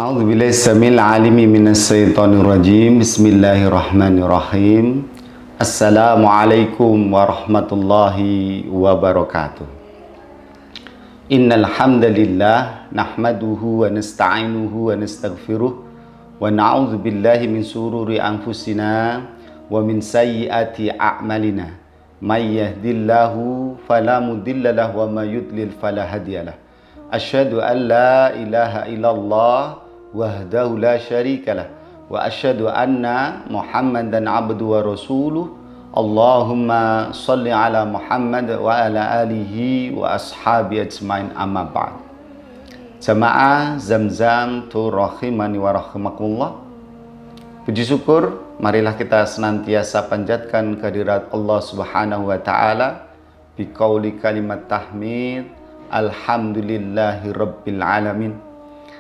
A'udzubillahi samil alimi minasyaitonir rajim. Bismillahirrahmanirrahim. Assalamualaikum warahmatullahi wabarakatuh. Innal hamdalillah nahmaduhu wa nasta'inuhu wa nastaghfiruh wa na'udzu billahi min sururi anfusina wa min sayyiati a'malina. May yahdihillahu fala mudilla lahu wa may yudlil fala hadiyalah. Asyhadu an la ilaha illallah wahdahu la syarikalah wa asyhadu anna Muhammadan abduhu wa rasuluh. Allahumma shalli ala Muhammad wa ala alihi wa ashabi ajmain, amma ba'd. Jamaah Zamzam tu rahimani wa rahimakumullah. Puji syukur marilah kita senantiasa panjatkan kehadirat Allah Subhanahu wa taala biqauli kalimat tahmid alhamdulillahi rabbil alamin,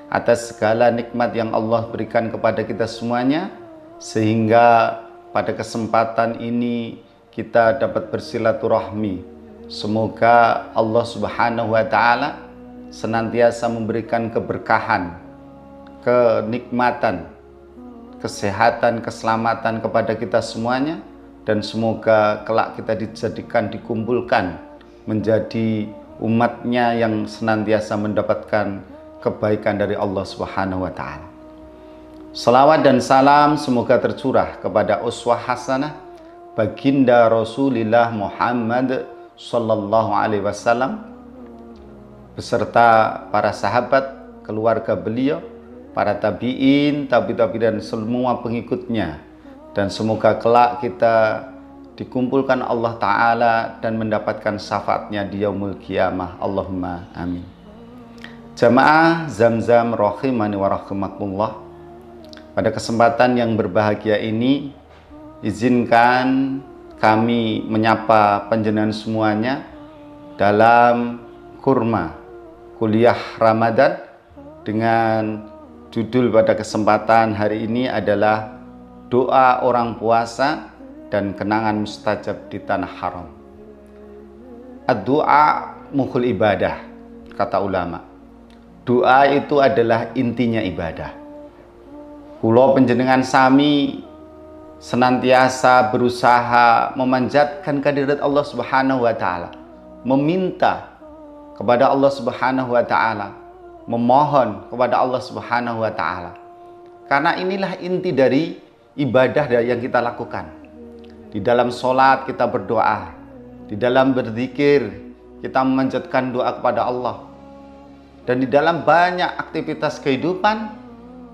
atas segala nikmat yang Allah berikan kepada kita semuanya, sehingga pada kesempatan ini kita dapat bersilaturahmi. Semoga Allah Subhanahu wa taala senantiasa memberikan keberkahan, kenikmatan, kesehatan, keselamatan kepada kita semuanya, dan semoga kelak kita dikumpulkan menjadi umatnya yang senantiasa mendapatkan kebaikan dari Allah Subhanahu wa taala. Salawat dan salam semoga tercurah kepada uswah hasanah baginda Rasulullah Muhammad sallallahu alaihi wasallam beserta para sahabat, keluarga beliau, para tabi'in, tabi-tabi dan semua pengikutnya, dan semoga kelak kita dikumpulkan Allah Ta'ala dan mendapatkan syafaatnya di yaumul qiyamah. Allahumma amin. Jamaah Zamzam rahimani wa rahimakumullah, pada kesempatan yang berbahagia ini izinkan kami menyapa panjenengan semuanya dalam kurma kuliah Ramadan dengan judul pada kesempatan hari ini adalah doa orang puasa dan kenangan mustajab di tanah haram. Ad-du'a mukhul ibadah, kata ulama. Doa itu adalah intinya ibadah. Kula panjenengan sami senantiasa berusaha memanjatkan kehadirat Allah Subhanahu wa taala, meminta kepada Allah Subhanahu wa taala, memohon kepada Allah Subhanahu wa taala. Karena inilah inti dari ibadah yang kita lakukan. Di dalam sholat kita berdoa, di dalam berzikir kita memanjatkan doa kepada Allah, dan di dalam banyak aktivitas kehidupan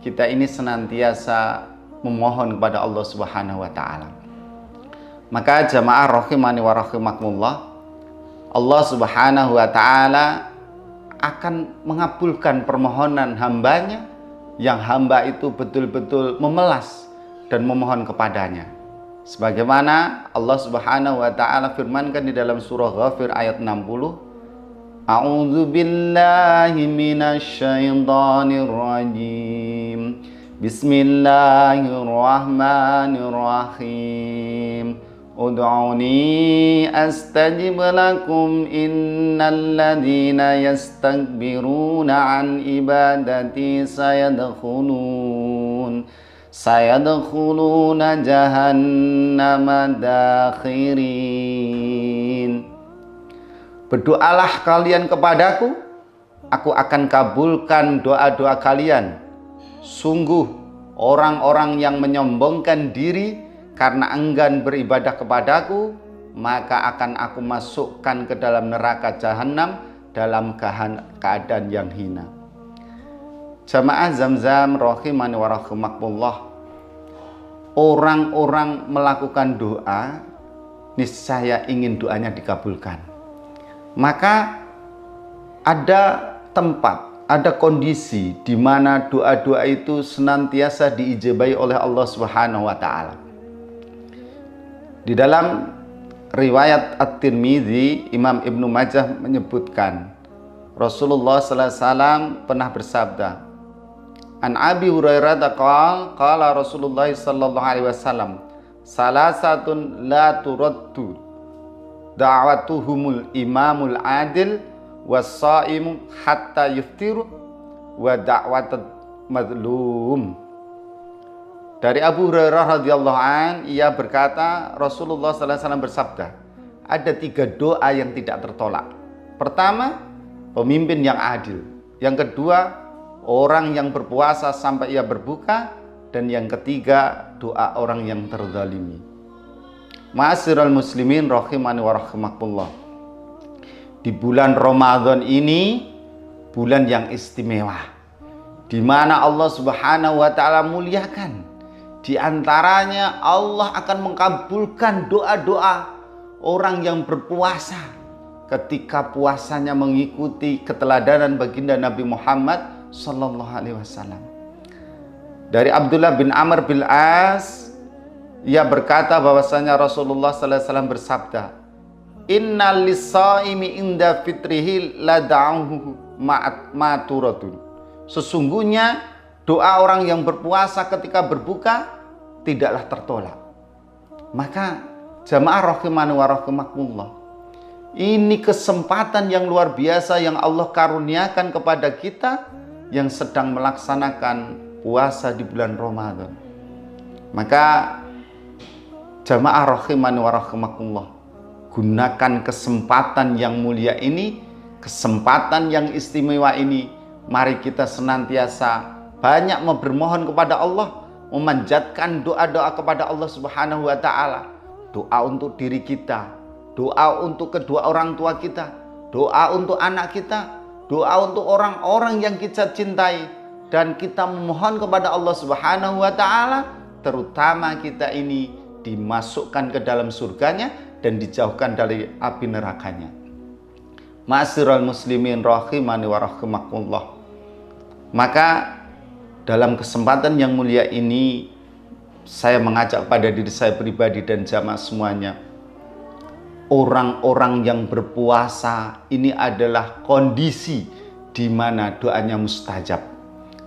kita ini senantiasa memohon kepada Allah Subhanahu wa taala. Maka jamaah rahimani wa rahimakumullah, Allah Subhanahu wa taala akan mengabulkan permohonan hambanya yang hamba itu betul-betul memelas dan memohon kepadanya. Sebagaimana Allah Subhanahu wa taala firmankan di dalam surah Ghafir ayat 60, A'udzu billahi minasyaitonir rajim. Bismillahirrahmanirrahim. Ud'uni astajib lakum innal ladzina yastakbiruna an ibadati sayadkhuluna jahannama dakhirin. Berdoalah kalian kepadaku, aku akan kabulkan doa-doa kalian. Sungguh orang-orang yang menyombongkan diri karena enggan beribadah kepadaku, maka akan aku masukkan ke dalam neraka jahanam dalam keadaan yang hina. Jamaah Zamzam rahimani wa rahimakumullah, orang-orang melakukan doa niscaya ingin doanya dikabulkan. Maka ada tempat, ada kondisi di mana doa-doa itu senantiasa diijabahi oleh Allah Subhanahu wa taala. Di dalam riwayat At-Tirmidzi, Imam Ibnu Majah menyebutkan Rasulullah sallallahu alaihi wasallam pernah bersabda, An Abi Hurairah qala Rasulullah sallallahu alaihi wasallam, salasatun la turaddu da'watuhumul imamul adil was-shaimu hatta yuftiru wa da'watud madlum. Dari Abu Hurairah radhiyallahu an, ia berkata, Rasulullah sallallahu alaihi wasallam bersabda, ada 3 doa yang tidak tertolak. Pertama, pemimpin yang adil. Yang kedua, orang yang berpuasa sampai ia berbuka. Dan yang ketiga, doa orang yang terzalimi. Ma'asyiral muslimin rahimani wa rahimakumullah. Di bulan Ramadan ini, bulan yang istimewa, di mana Allah Subhanahu wa taala muliakan. Di antaranya Allah akan mengabulkan doa-doa orang yang berpuasa ketika puasanya mengikuti keteladanan baginda Nabi Muhammad sallallahu alaihi wasallam. Dari Abdullah bin Amr bin As, ia berkata bahwasanya Rasulullah sallallahu alaihi wasallam bersabda, "Innal lisaimi inda fitrihi lada'uhu ma'turatun." Sesungguhnya doa orang yang berpuasa ketika berbuka tidaklah tertolak. Maka jamaah rahimani wa rahimakumullah, ini kesempatan yang luar biasa yang Allah karuniakan kepada kita yang sedang melaksanakan puasa di bulan Ramadan. Maka jamaah rahimani wa rahimakumullah, gunakan kesempatan yang mulia ini, kesempatan yang istimewa ini. Mari kita senantiasa banyak bermohon kepada Allah, memanjatkan doa-doa kepada Allah Subhanahu wa taala. Doa untuk diri kita, doa untuk kedua orang tua kita, doa untuk anak kita, doa untuk orang-orang yang kita cintai, dan kita memohon kepada Allah Subhanahu wa taala, terutama kita ini dimasukkan ke dalam surganya dan dijauhkan dari api nerakanya. Ma'asyiral muslimin rahimani wa rahimakumullah. Maka dalam kesempatan yang mulia ini, saya mengajak pada diri saya pribadi dan jamaah semuanya, orang-orang yang berpuasa ini adalah kondisi di mana doanya mustajab.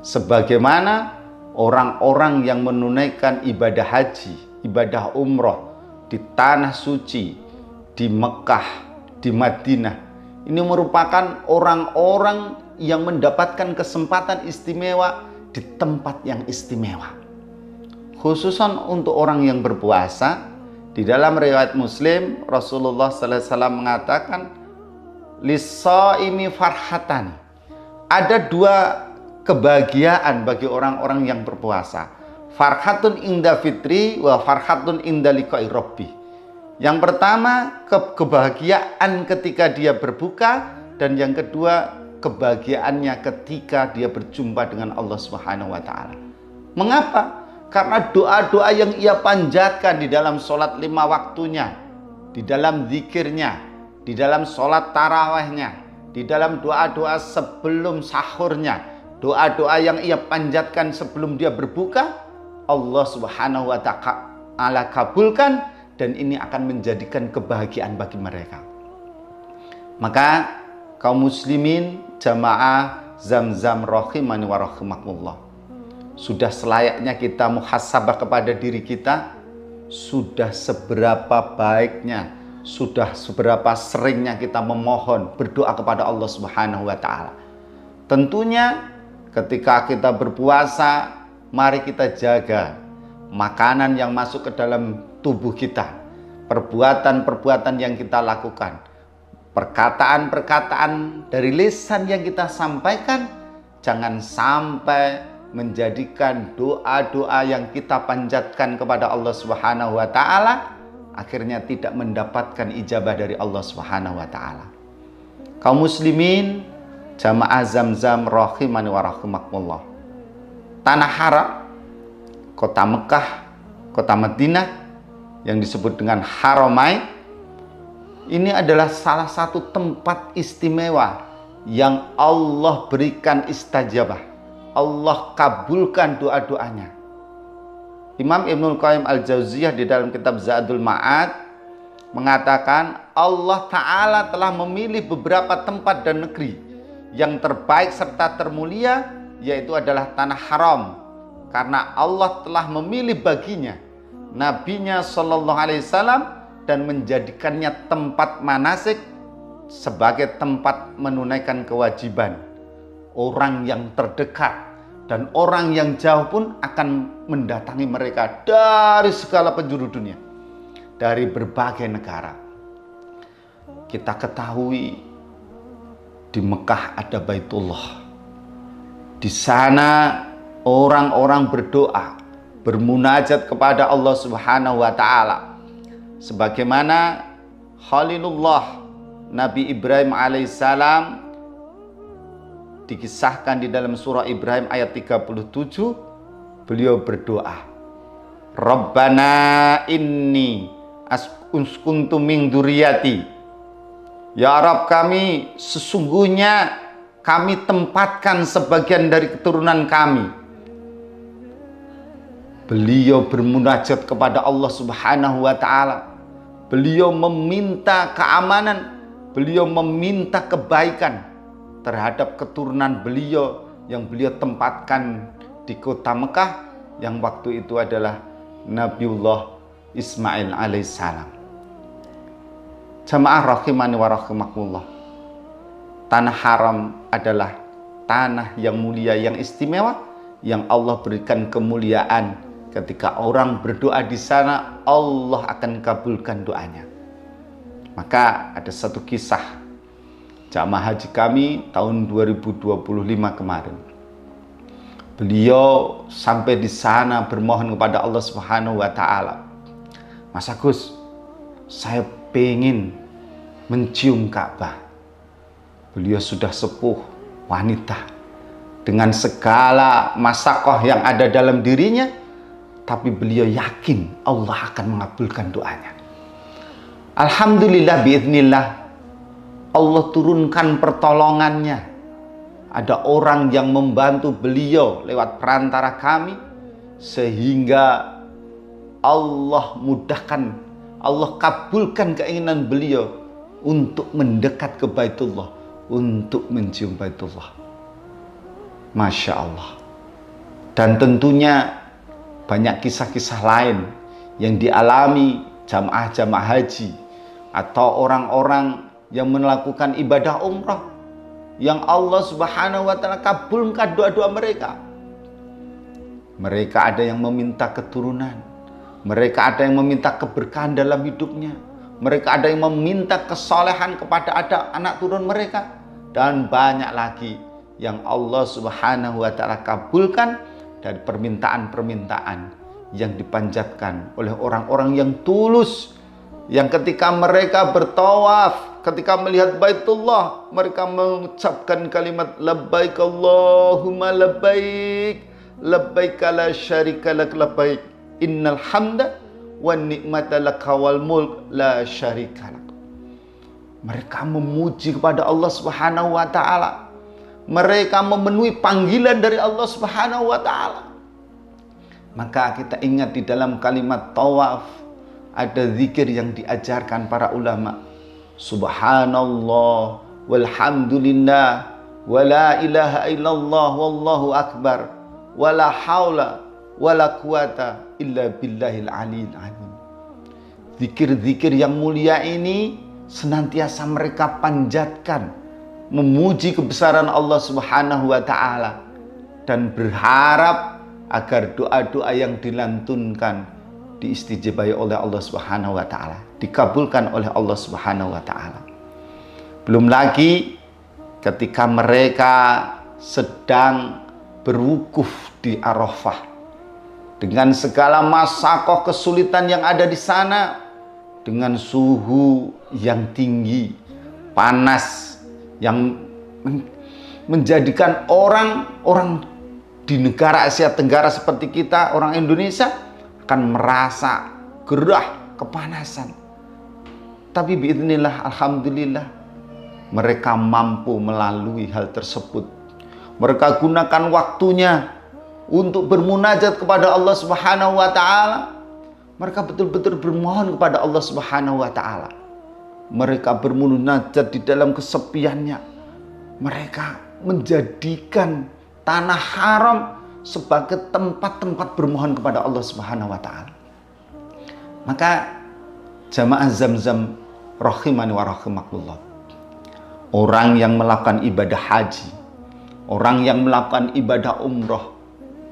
Sebagaimana orang-orang yang menunaikan ibadah haji, ibadah umroh di tanah suci, di Mekah, di Madinah, ini merupakan orang-orang yang mendapatkan kesempatan istimewa di tempat yang istimewa. Khususan untuk orang yang berpuasa, di dalam riwayat Muslim, Rasulullah sallallahu alaihi wasallam mengatakan, "Lis-shaimi farhatan." Ada 2 kebahagiaan bagi orang-orang yang berpuasa. Farhatun inda fitri wa farhatun inda liqa'i rabbi. Yang pertama, kebahagiaan ketika dia berbuka, dan yang kedua, kebahagiaannya ketika dia berjumpa dengan Allah Subhanahu wa taala. Mengapa? Karena doa-doa yang ia panjatkan di dalam sholat 5 waktunya, di dalam zikirnya, di dalam sholat tarawihnya, di dalam doa-doa sebelum sahurnya, doa-doa yang ia panjatkan sebelum dia berbuka, Allah Subhanahu wa ta'ala kabulkan, dan ini akan menjadikan kebahagiaan bagi mereka. Maka kaum muslimin jamaah Zamzam rahimani wa rahimakumullah, sudah selayaknya kita muhasabah kepada diri kita, sudah seberapa baiknya, sudah seberapa seringnya kita memohon, berdoa kepada Allah Subhanahu wa ta'ala. Tentunya ketika kita berpuasa, mari kita jaga makanan yang masuk ke dalam tubuh kita, perbuatan-perbuatan yang kita lakukan, perkataan-perkataan dari lisan yang kita sampaikan, jangan sampai menjadikan doa-doa yang kita panjatkan kepada Allah Subhanahu wa taala akhirnya tidak mendapatkan ijabah dari Allah Subhanahu wa taala. Kaum muslimin jamaah Zamzam rahimani wa rahimakumullah, tanah haram, kota Mekah, kota Madinah yang disebut dengan Haramain, ini adalah salah satu tempat istimewa yang Allah berikan istajabah, Allah kabulkan doa-doanya. Imam Ibnul Qayyim Al-Jauziyah di dalam kitab Zadul Ma'ad mengatakan, Allah Ta'ala telah memilih beberapa tempat dan negeri yang terbaik serta termulia, yaitu adalah tanah haram, karena Allah telah memilih baginya Nabinya Shallallahu Alaihi Wasallam dan menjadikannya tempat manasik sebagai tempat menunaikan kewajiban orang yang terdekat Dan orang yang jauh pun akan mendatangi mereka dari segala penjuru dunia, dari berbagai negara. Kita ketahui di Mekah ada Baitullah. Di sana orang-orang berdoa, bermunajat kepada Allah Subhanahu wa taala. Sebagaimana Khalilullah Nabi Ibrahim alaihissalam dikisahkan di dalam surah Ibrahim ayat 37, beliau berdoa, Rabbana inni askuntu min dzurriyyati. Ya Rabb kami, sesungguhnya kami tempatkan sebagian dari keturunan kami. Beliau bermunajat kepada Allah Subhanahu wa taala. Beliau meminta keamanan, beliau meminta kebaikan terhadap keturunan beliau yang beliau tempatkan di kota Mekah, yang waktu itu adalah Nabiullah Ismail alaihissalam. Jamaah rahimani wa rahimakumullah. Tanah haram adalah tanah yang mulia, yang istimewa, yang Allah berikan kemuliaan. Ketika orang berdoa di sana, Allah akan kabulkan doanya. Maka ada satu kisah jamaah haji kami tahun 2025 kemarin. Beliau sampai di sana bermohon kepada Allah Subhanahu wa taala. Mas Agus, saya pengen mencium Ka'bah. Beliau sudah sepuh, wanita, dengan segala masakoh yang ada dalam dirinya, tapi beliau yakin Allah akan mengabulkan doanya. Alhamdulillah biiznillah, Allah turunkan pertolongannya. Ada orang yang membantu beliau lewat perantara kami, sehingga Allah mudahkan, Allah kabulkan keinginan beliau untuk mendekat ke Baitullah, untuk mencium Baitullah. Masya Allah. Dan tentunya banyak kisah-kisah lain yang dialami jamaah-jamaah haji atau orang-orang yang melakukan ibadah umrah, yang Allah Subhanahu wa taala kabulkan doa-doa mereka. Mereka ada yang meminta keturunan, mereka ada yang meminta keberkahan dalam hidupnya, mereka ada yang meminta kesolehan kepada ada anak turun mereka, dan banyak lagi yang Allah Subhanahu wa taala kabulkan dari permintaan-permintaan yang dipanjatkan oleh orang-orang yang tulus, yang ketika mereka bertawaf, ketika melihat Baitullah, mereka mengucapkan kalimat labbaik Allahumma labbaik, labbaik la syarika lak labbaik, innal hamda wan ni'mata laka wal mulk la syarika lak. Mereka memuji kepada Allah Subhanahu wa taala. Mereka memenuhi panggilan dari Allah Subhanahu wa taala. Maka kita ingat di dalam kalimat tawaf ada zikir yang diajarkan para ulama. Subhanallah walhamdulillah wa la ilaha illallah wallahu akbar wa la haula wa la quwata illa billahil aliyil azim. Zikir-zikir yang mulia ini senantiasa mereka panjatkan, memuji kebesaran Allah Subhanahu wa taala, dan berharap agar doa-doa yang dilantunkan diistijabahi oleh Allah Subhanahu wa taala, dikabulkan oleh Allah Subhanahu wa taala. Belum lagi ketika mereka sedang berwukuf di Arafah dengan segala masakoh kesulitan yang ada di sana, dengan suhu yang tinggi, panas, yang menjadikan orang-orang di negara Asia Tenggara seperti kita, orang Indonesia, akan merasa gerah, kepanasan. Tapi biidznillah, alhamdulillah, mereka mampu melalui hal tersebut. Mereka gunakan waktunya untuk bermunajat kepada Allah Subhanahu wa taala. Mereka betul-betul bermohon kepada Allah Subhanahu wa taala. Mereka bermunajat di dalam kesepiannya. Mereka menjadikan tanah haram sebagai tempat-tempat bermohon kepada Allah Subhanahu wa taala. Maka jamaah Zamzam rahimani wa rahimakumullah, orang yang melakukan ibadah haji, orang yang melakukan ibadah umroh,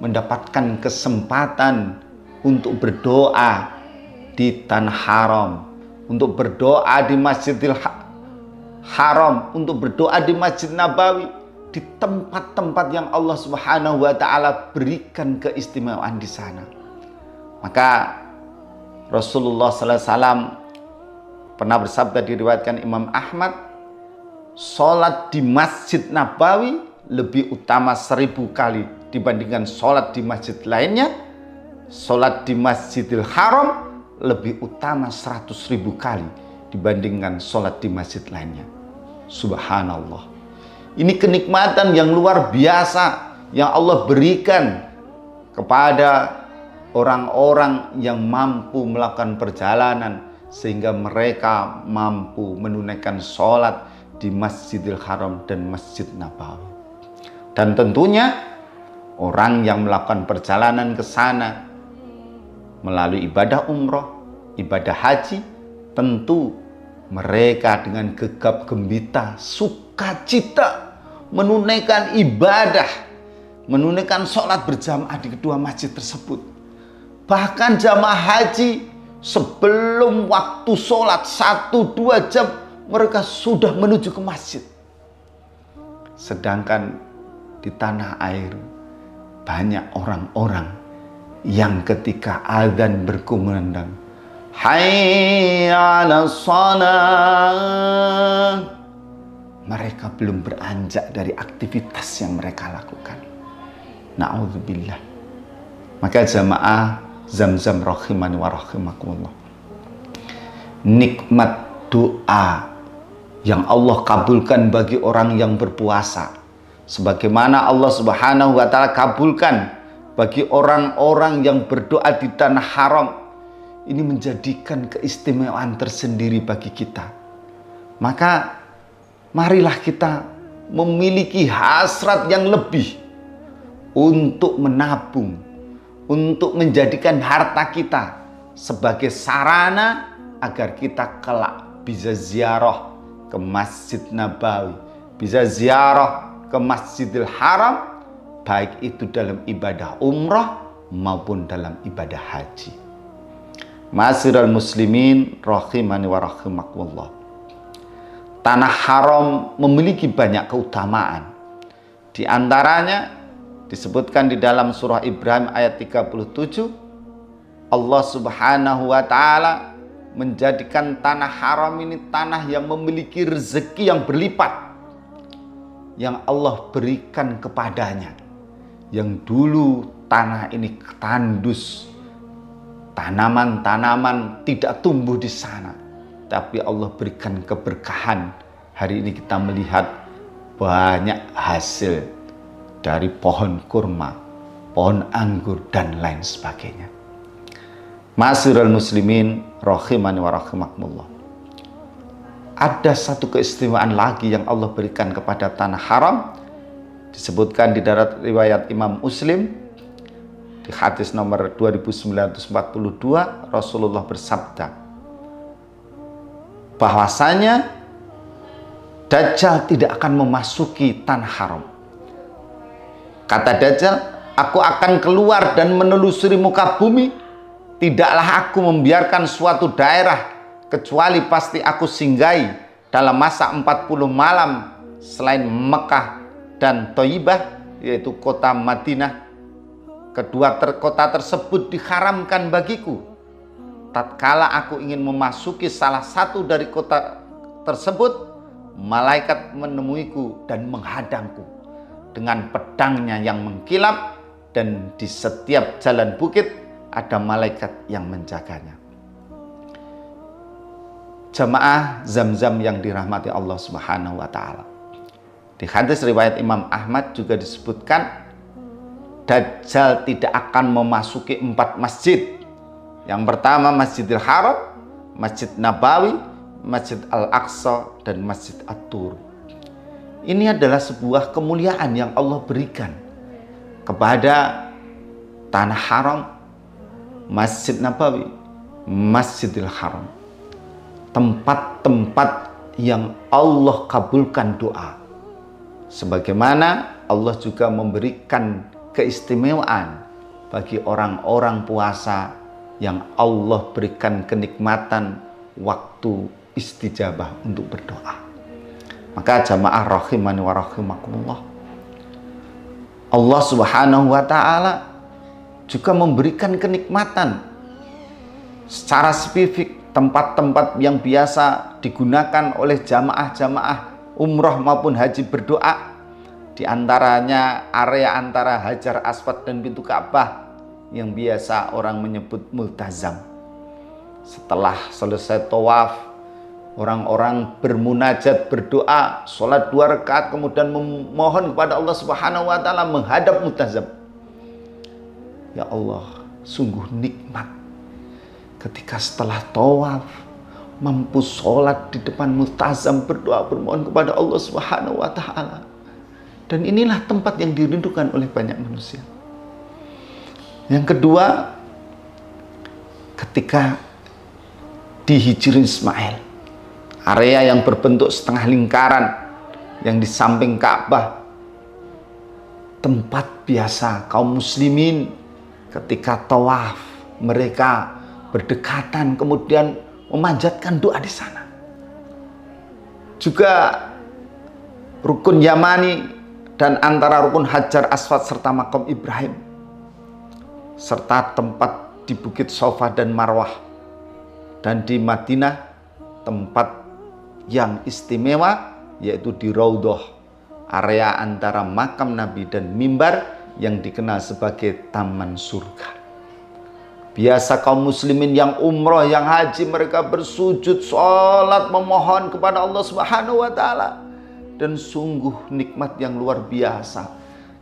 mendapatkan kesempatan untuk berdoa di tanah haram, untuk berdoa di Masjidil Haram, untuk berdoa di Masjid Nabawi, di tempat-tempat yang Allah Subhanahu wa taala berikan keistimewaan di sana. Maka Rasulullah sallallahu alaihi wasallam pernah bersabda, diriwayatkan Imam Ahmad, sholat di Masjid Nabawi lebih utama 1000 kali dibandingkan sholat di masjid lainnya. Sholat di Masjidil Haram lebih utama 100.000 kali dibandingkan sholat di masjid lainnya. Subhanallah. Ini kenikmatan yang luar biasa yang Allah berikan kepada orang-orang yang mampu melakukan perjalanan sehingga mereka mampu menunaikan sholat di Masjidil Haram dan Masjid Nabawi. Dan tentunya orang yang melakukan perjalanan ke sana melalui ibadah umroh, ibadah haji, tentu mereka dengan gegap gembita, sukacita menunaikan ibadah, menunaikan sholat berjamaah di kedua masjid tersebut. Bahkan jamaah haji sebelum waktu sholat 1-2 jam mereka sudah menuju ke masjid. Sedangkan di tanah air banyak orang-orang yang ketika azan berkumandang, hayya 'alas shalah, mereka belum beranjak dari aktivitas yang mereka lakukan. Na'udzubillah. Maka jamaah Zamzam rahimani wa rahimakumullah, nikmat doa yang Allah kabulkan bagi orang yang berpuasa, sebagaimana Allah Subhanahu wa taala kabulkan bagi orang-orang yang berdoa di tanah haram, ini menjadikan keistimewaan tersendiri bagi kita. Maka marilah kita memiliki hasrat yang lebih untuk menabung, untuk menjadikan harta kita sebagai sarana agar kita kelak bisa ziarah ke Masjid Nabawi, bisa ziarah ke Masjidil Haram, baik itu dalam ibadah umrah maupun dalam ibadah haji. Ma'asyiral muslimin rahimani wa rahimakumullah. Tanah haram memiliki banyak keutamaan. Di antaranya disebutkan di dalam surah Ibrahim ayat 37, Allah Subhanahu wa taala menjadikan tanah haram ini tanah yang memiliki rezeki yang berlipat yang Allah berikan kepadanya. Yang dulu tanah ini tandus, tanaman-tanaman tidak tumbuh di sana, tapi Allah berikan keberkahan. Hari ini kita melihat banyak hasil dari pohon kurma, pohon anggur, dan lain sebagainya. Ma'asyiral muslimin rahimani wa rahimakumullah. Ada satu keistimewaan lagi yang Allah berikan kepada tanah haram. Disebutkan di dalam riwayat Imam Muslim di hadis nomor 2942, Rasulullah bersabda bahwasanya Dajjal tidak akan memasuki tanah haram. Kata Dajjal, aku akan keluar dan menelusuri muka bumi. Tidaklah aku membiarkan suatu daerah kecuali pasti aku singgahi dalam masa 40 malam selain Mekah dan Thayyibah, yaitu kota Madinah. Kedua kota tersebut diharamkan bagiku. Tatkala aku ingin memasuki salah satu dari kota tersebut, malaikat menemuiku dan menghadangku dengan pedangnya yang mengkilap, dan di setiap jalan bukit ada malaikat yang menjaganya. Jamaah Zamzam yang dirahmati Allah Subhanahu wa taala. Di hadis riwayat Imam Ahmad juga disebutkan Dajjal tidak akan memasuki 4 masjid. Yang pertama Masjidil Haram, Masjid Nabawi, Masjid Al-Aqsa, dan Masjid At-Tur. Ini adalah sebuah kemuliaan yang Allah berikan kepada tanah haram, Masjid Nabawi, Masjidil Haram. Tempat-tempat yang Allah kabulkan doa. Sebagaimana Allah juga memberikan keistimewaan bagi orang-orang puasa yang Allah berikan kenikmatan waktu istijabah untuk berdoa. Maka jamaah rahimani wa rahimakumullah, Allah Subhanahu wa ta'ala juga memberikan kenikmatan secara spesifik tempat-tempat yang biasa digunakan oleh jamaah-jamaah umroh maupun haji berdoa. Di antaranya area antara Hajar Aswad dan pintu Ka'bah yang biasa orang menyebut multazam. Setelah selesai tawaf, orang-orang bermunajat, berdoa, sholat 2 rakaat, kemudian memohon kepada Allah Subhanahu wa ta'ala menghadap multazam. Ya Allah, sungguh nikmat ketika setelah tawaf mampu sholat di depan multazam, berdoa, bermohon kepada Allah Subhanahu wa ta'ala. Dan inilah tempat yang dirindukan oleh banyak manusia. Yang kedua, ketika di Hijri Ismail, area yang berbentuk setengah lingkaran yang di samping Ka'bah, tempat biasa kaum muslimin ketika tawaf mereka berdekatan kemudian memanjatkan doa di sana. Juga rukun Yamani dan antara rukun Hajar Aswad serta makam Ibrahim, serta tempat di Bukit Safa dan Marwah, dan di Madinah tempat yang istimewa yaitu di Raudhah, area antara makam Nabi dan mimbar yang dikenal sebagai Taman Surga. Biasa kaum muslimin yang umroh, yang haji, mereka bersujud, sholat, memohon kepada Allah Subhanahu wa ta'ala. Dan sungguh nikmat yang luar biasa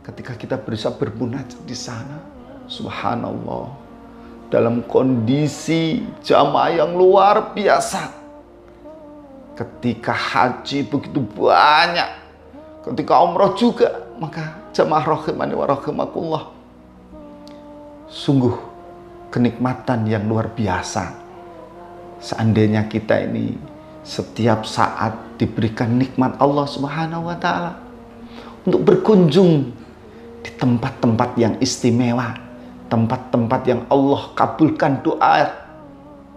ketika kita bisa bermunajat di sana. Subhanallah, dalam kondisi jamaah yang luar biasa. Ketika haji begitu banyak, ketika umroh juga, maka jamaah rahimani wa rahimakumullah, sungguh kenikmatan yang luar biasa. Seandainya kita ini setiap saat diberikan nikmat Allah Subhanahu wa ta'ala untuk berkunjung di tempat-tempat yang istimewa, tempat-tempat yang Allah kabulkan doa,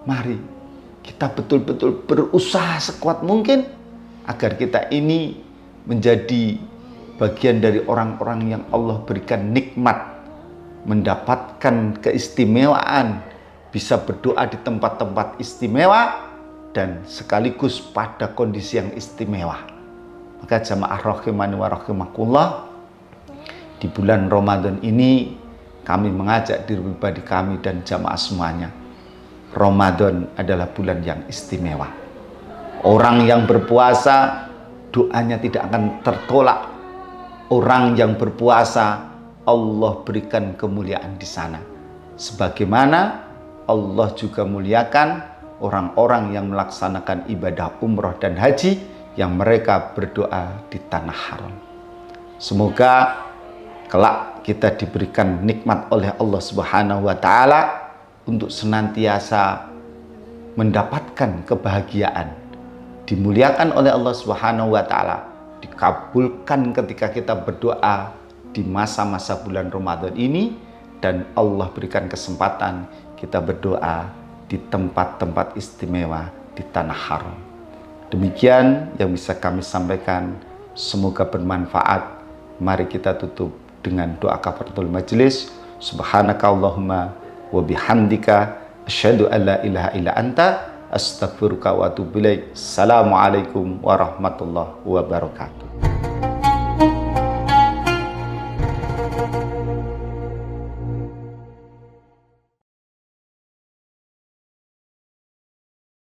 mari kita betul-betul berusaha sekuat mungkin agar kita ini menjadi bagian dari orang-orang yang Allah berikan nikmat, mendapatkan keistimewaan, bisa berdoa di tempat-tempat istimewa dan sekaligus pada kondisi yang istimewa. Maka jamaah rahimani wa rahimakumullah, di bulan Ramadan ini kami mengajak diri pribadi kami dan jamaah semuanya, Ramadan adalah bulan yang istimewa. Orang yang berpuasa doanya tidak akan tertolak. Orang yang berpuasa Allah berikan kemuliaan di sana. Sebagaimana Allah juga muliakan orang-orang yang melaksanakan ibadah umroh dan haji yang mereka berdoa di tanah haram. Semoga kelak kita diberikan nikmat oleh Allah Subhanahu wa ta'ala untuk senantiasa mendapatkan kebahagiaan, dimuliakan oleh Allah Subhanahu wa ta'ala, dikabulkan ketika kita berdoa di masa-masa bulan Ramadan ini, dan Allah berikan kesempatan kita berdoa di tempat-tempat istimewa di tanah haram. Demikian yang bisa kami sampaikan, semoga bermanfaat. Mari kita tutup dengan doa kafaratul majelis. Subhanakallahumma wa bihamdika asyhadu an la ilaha illa anta astaghfiruka wa atubu ilaik. Assalamualaikum warahmatullahi wabarakatuh.